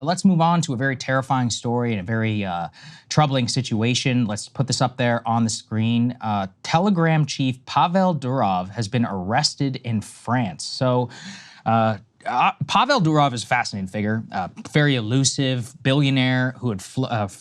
Let's move on to a very terrifying story and a very troubling situation. Let's put this up there on the screen. Telegram chief Pavel Durov has been arrested in France. So Pavel Durov is a fascinating figure, very elusive billionaire who had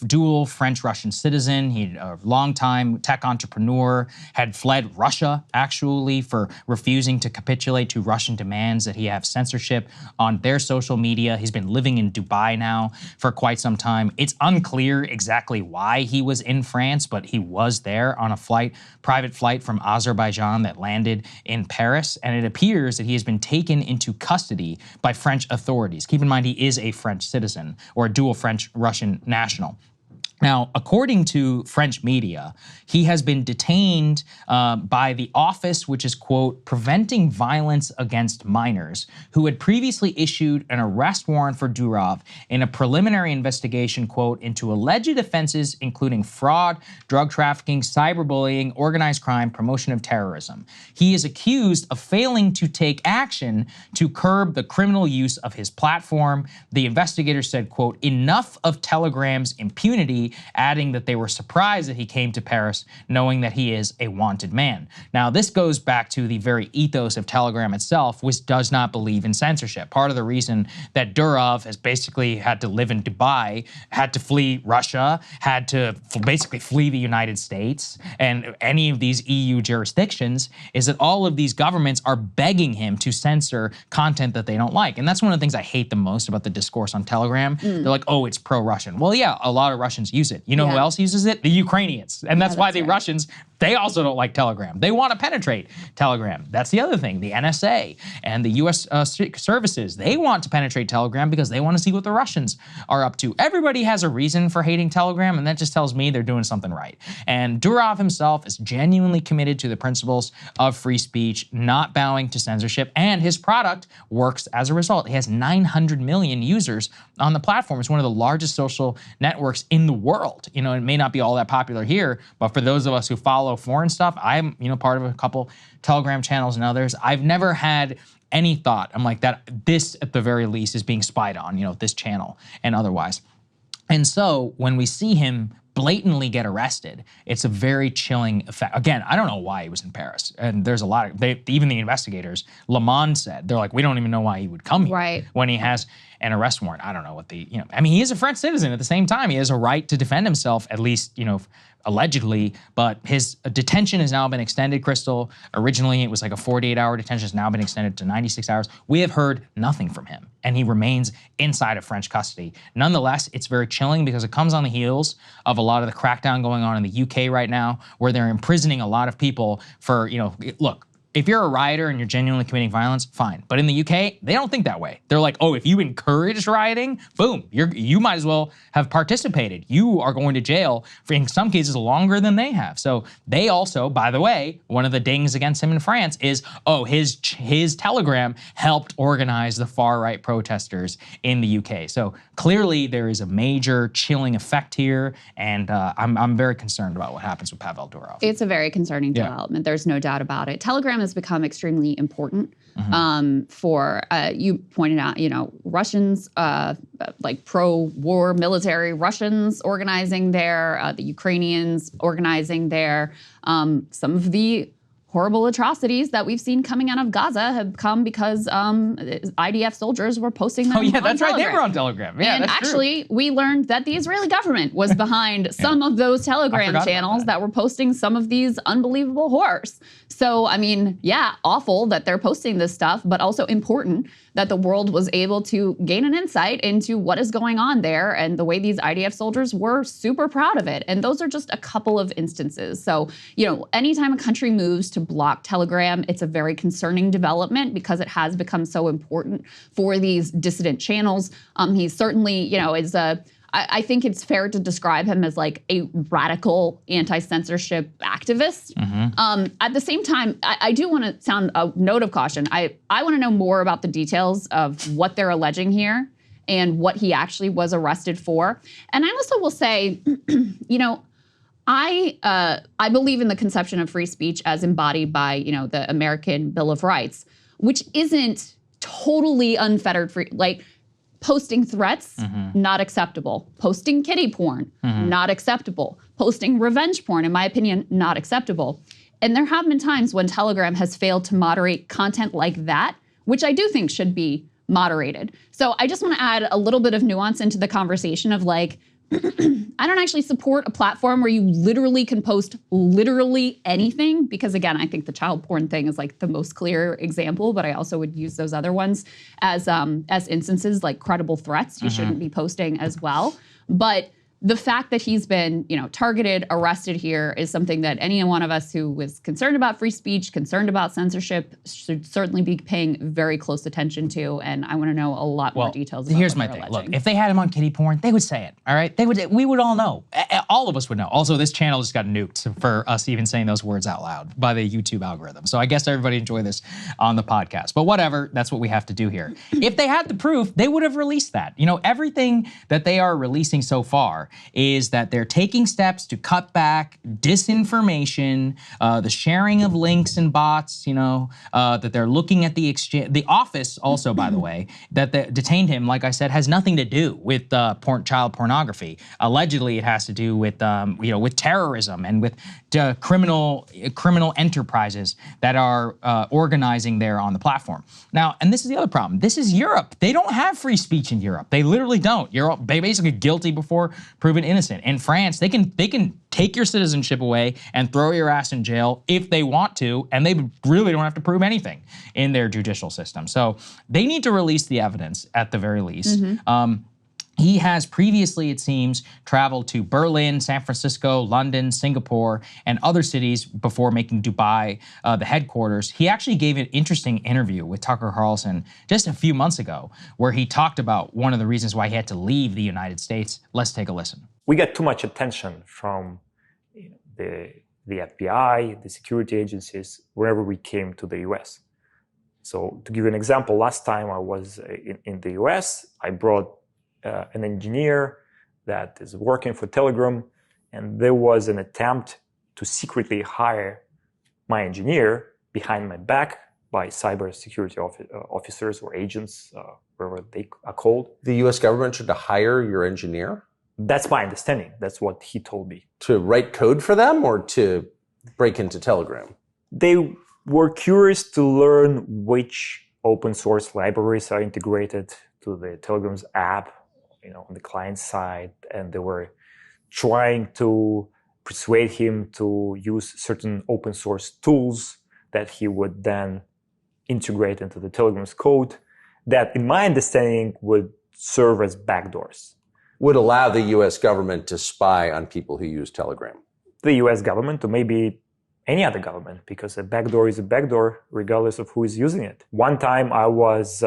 dual French-Russian citizen. He's a longtime tech entrepreneur, had fled Russia, actually, for refusing to capitulate to Russian demands that he have censorship on their social media. He's been living in Dubai now for quite some time. It's unclear exactly why he was in France, but he was there on a private flight from Azerbaijan that landed in Paris, and it appears that he has been taken into custody by French authorities. Keep in mind, he is a French citizen or a dual French-Russian national. Now, according to French media, he has been detained by the office, which is, quote, preventing violence against minors, who had previously issued an arrest warrant for Durov in a preliminary investigation, quote, into alleged offenses including fraud, drug trafficking, cyberbullying, organized crime, promotion of terrorism. He is accused of failing to take action to curb the criminal use of his platform. The investigators said, quote, enough of Telegram's impunity, adding that they were surprised that he came to Paris knowing that he is a wanted man. Now, this goes back to the very ethos of Telegram itself, which does not believe in censorship. Part of the reason that Durov has basically had to live in Dubai, had to flee Russia, had to basically flee the United States and any of these EU jurisdictions is that all of these governments are begging him to censor content that they don't like. And that's one of the things I hate the most about the discourse on Telegram. They're like, oh, it's pro-Russian. Well, yeah, a lot of Russians use it. You know who else uses it? The Ukrainians. And that's why the Russians, they also don't like Telegram. They want to penetrate Telegram. That's the other thing. The NSA and the US services, they want to penetrate Telegram because they want to see what the Russians are up to. Everybody has a reason for hating Telegram, and that just tells me they're doing something right. And Durov himself is genuinely committed to the principles of free speech, not bowing to censorship, and his product works as a result. He has 900 million users on the platform. It's one of the largest social networks in the world. You know, it may not be all that popular here, but for those of us who follow foreign stuff, I'm, you know, part of a couple Telegram channels and others. I've never had any thought, I'm like, that this at the very least is being spied on, you know, this channel and otherwise. And so when we see him blatantly get arrested, it's a very chilling effect. Again, I don't know why he was in Paris. And there's a lot of, even the investigators, Le Monde said, they're like, we don't even know why he would come here when he has an arrest warrant. I don't know what the, you know, I mean, he is a French citizen at the same time. He has a right to defend himself, at least, you know, allegedly, but his detention has now been extended, Crystal. Originally, it was like a 48-hour detention. It's now been extended to 96 hours. We have heard nothing from him, and he remains inside of French custody. Nonetheless, it's very chilling because it comes on the heels of a lot of the crackdown going on in the UK right now, where they're imprisoning a lot of people for, you know, look, if you're a rioter and you're genuinely committing violence, fine. But in the UK, they don't think that way. They're like, oh, if you encouraged rioting, boom, you might as well have participated. You are going to jail for, in some cases, longer than they have. So they also, by the way, one of the dings against him in France is, oh, his Telegram helped organize the far-right protesters in the UK. So clearly there is a major chilling effect here, and I'm very concerned about what happens with Pavel Durov. It's a very concerning development. There's no doubt about it. Telegram has become extremely important for, you pointed out, you know, Russians, like pro-war military Russians organizing there, the Ukrainians organizing there. Some of the horrible atrocities that we've seen coming out of Gaza have come because IDF soldiers were posting them on Telegram. That's right, they were on Telegram. Yeah, and actually, we learned that the Israeli government was behind some of those Telegram channels that were posting some of these unbelievable horrors. So, I mean, yeah, awful that they're posting this stuff, but also important that the world was able to gain an insight into what is going on there and the way these IDF soldiers were super proud of it. And those are just a couple of instances. So, you know, anytime a country moves to block Telegram, it's a very concerning development because it has become so important for these dissident channels. He certainly, you know, is a, I think it's fair to describe him as like a radical anti-censorship activist. At the same time, I do want to sound a note of caution. I want to know more about the details of what they're alleging here and what he actually was arrested for. And I also will say, you know, I believe in the conception of free speech as embodied by, you know, the American Bill of Rights, which isn't totally unfettered free, like, Posting threats, not acceptable. Posting kitty porn, not acceptable. Posting revenge porn, in my opinion, not acceptable. And there have been times when Telegram has failed to moderate content like that, which I do think should be moderated. So I just want to add a little bit of nuance into the conversation of like, I don't actually support a platform where you literally can post literally anything, because again, I think the child porn thing is like the most clear example, but I also would use those other ones as instances like credible threats you shouldn't be posting as well. But the fact that he's been, targeted, arrested here is something that any one of us who was concerned about free speech, concerned about censorship, should certainly be paying very close attention to. And I want to know a lot more details about here's my thing. Look, if they had him on kitty porn, they would say it, all right? We would all know. All of us would know. Also, this channel just got nuked for us even saying those words out loud by the YouTube algorithm. So I guess everybody enjoy this on the podcast. But whatever, that's what we have to do here. If they had the proof, they would have released that. Everything that they are releasing so far is that they're taking steps to cut back disinformation, the sharing of links and bots, that they're looking at the exchange. The office also, by the way, that detained him, like I said, has nothing to do with child pornography. Allegedly, it has to do with, with terrorism and with criminal enterprises that are organizing there on the platform. Now, and this is the other problem. This is Europe. They don't have free speech in Europe. They literally don't. They basically guilty before proven innocent. In France, they can take your citizenship away and throw your ass in jail if they want to, and they really don't have to prove anything in their judicial system. So they need to release the evidence at the very least. He has previously, it seems, traveled to Berlin, San Francisco, London, Singapore, and other cities before making Dubai the headquarters. He actually gave an interesting interview with Tucker Carlson just a few months ago, where he talked about one of the reasons why he had to leave the United States. Let's take a listen. We got too much attention from the FBI, the security agencies, wherever we came to the US. So to give you an example, last time I was in the US, I brought an engineer that is working for Telegram, and there was an attempt to secretly hire my engineer behind my back by cybersecurity officers or agents, wherever they are called. The US government tried to hire your engineer? That's my understanding. That's what he told me. To write code for them or to break into Telegram? They were curious to learn which open source libraries are integrated to the Telegram's app, on the client side, and they were trying to persuade him to use certain open source tools that he would then integrate into the Telegram's code that, in my understanding, would serve as backdoors. Would allow the US government to spy on people who use Telegram? The US government, or maybe any other government, because a backdoor is a backdoor regardless of who is using it. One time I was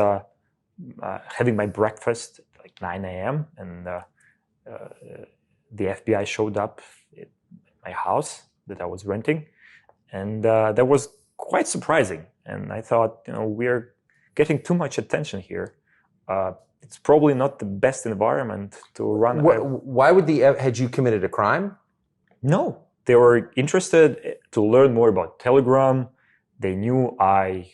having my breakfast at like 9 a.m. and the FBI showed up at my house that I was renting. And that was quite surprising. And I thought, we're getting too much attention here. It's probably not the best environment to run. Why would had you committed a crime? No, they were interested to learn more about Telegram. They knew I,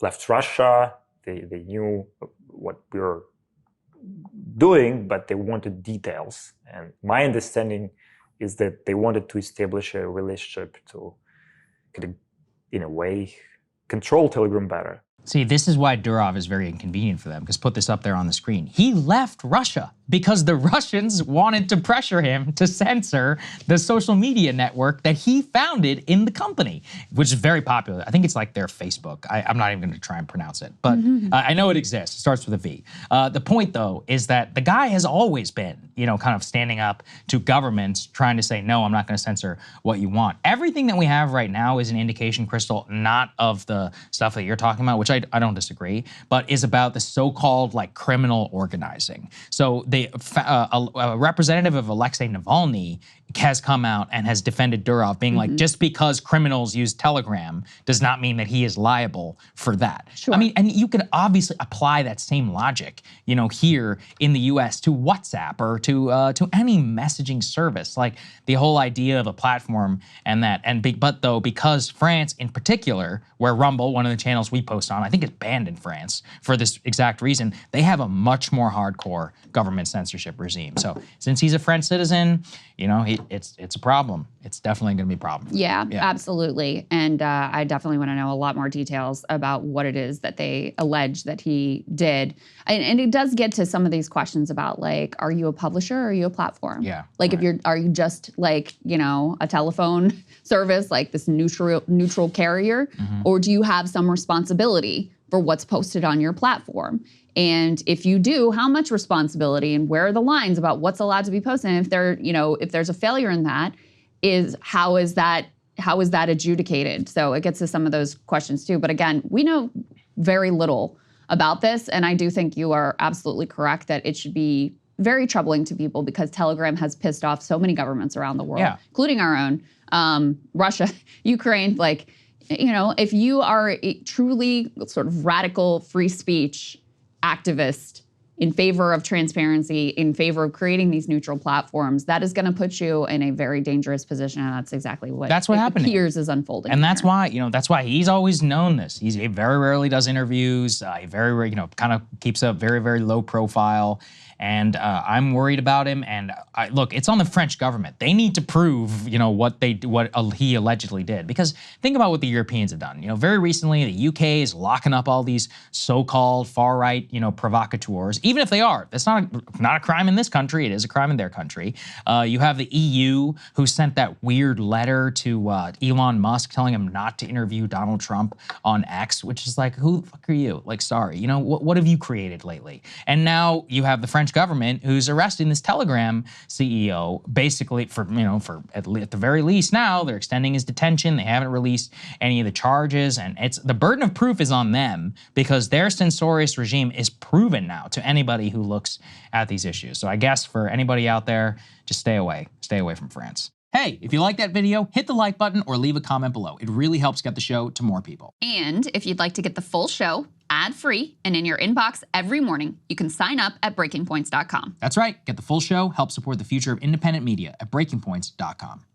left Russia. They knew what we were doing, but they wanted details. And my understanding is that they wanted to establish a relationship to, in a way, control Telegram better. See, this is why Durov is very inconvenient for them, because put this up there on the screen. He left Russia because the Russians wanted to pressure him to censor the social media network that he founded in the company, which is very popular. I think it's like their Facebook. I'm not even going to try and pronounce it, but I know it exists. It starts with a V. The point, though, is that the guy has always been, kind of standing up to governments, trying to say, no, I'm not going to censor what you want. Everything that we have right now is an indication, Crystal, not of the stuff that you're talking about, which I don't disagree, but is about the so-called criminal organizing. So a representative of Alexei Navalny has come out and has defended Durov, being like, just because criminals use Telegram does not mean that he is liable for that. Sure. I mean, and you could obviously apply that same logic, here in the US to WhatsApp or to any messaging service, like the whole idea of a platform and that. But because France in particular, where Rumble, one of the channels we post on. I think it's banned in France for this exact reason. They have a much more hardcore government censorship regime. So since he's a French citizen, you know, it's a problem. It's definitely going to be a problem. Yeah, absolutely. And I definitely want to know a lot more details about what it is that they allege that he did. And it does get to some of these questions about, like, are you a publisher or are you a platform? Yeah. Like, are you just, like, you know, a telephone service, like this neutral carrier, or do you have some responsibility for what's posted on your platform? And if you do, how much responsibility, and where are the lines about what's allowed to be posted? And if there's a failure in that, how is that adjudicated? So it gets to some of those questions too. But again, we know very little about this, and I do think you are absolutely correct that it should be very troubling to people, because Telegram has pissed off so many governments around the world, including our own, Russia, Ukraine. Like, you know, if you are a truly sort of radical free speech activist in favor of transparency, in favor of creating these neutral platforms, that is going to put you in a very dangerous position, and that's exactly what appears is unfolding. And that's why, you know, that's why he's always known this. He very rarely does interviews. He very, you know, kind of keeps a very, very low profile. And I'm worried about him. And look, it's on the French government. They need to prove, you know, what he allegedly did. Because think about what the Europeans have done. You know, very recently, the UK is locking up all these so-called far-right, you know, provocateurs. Even if they are, that's not a crime in this country. It is a crime in their country. You have the EU, who sent that weird letter to Elon Musk telling him not to interview Donald Trump on X, which is like, who the fuck are you? Like, sorry, you know, what have you created lately? And now you have the French government who's arresting this Telegram CEO, basically for at the very least now they're extending his detention. They haven't released any of the charges, and it's the burden of proof is on them, because their censorious regime is proven now to anybody who looks at these issues. So I guess for anybody out there, just stay away from France. Hey, if you like that video, hit the like button or leave a comment below. It really helps get the show to more people. And if you'd like to get the full show ad-free and in your inbox every morning, you can sign up at breakingpoints.com. That's right. Get the full show, help support the future of independent media at breakingpoints.com.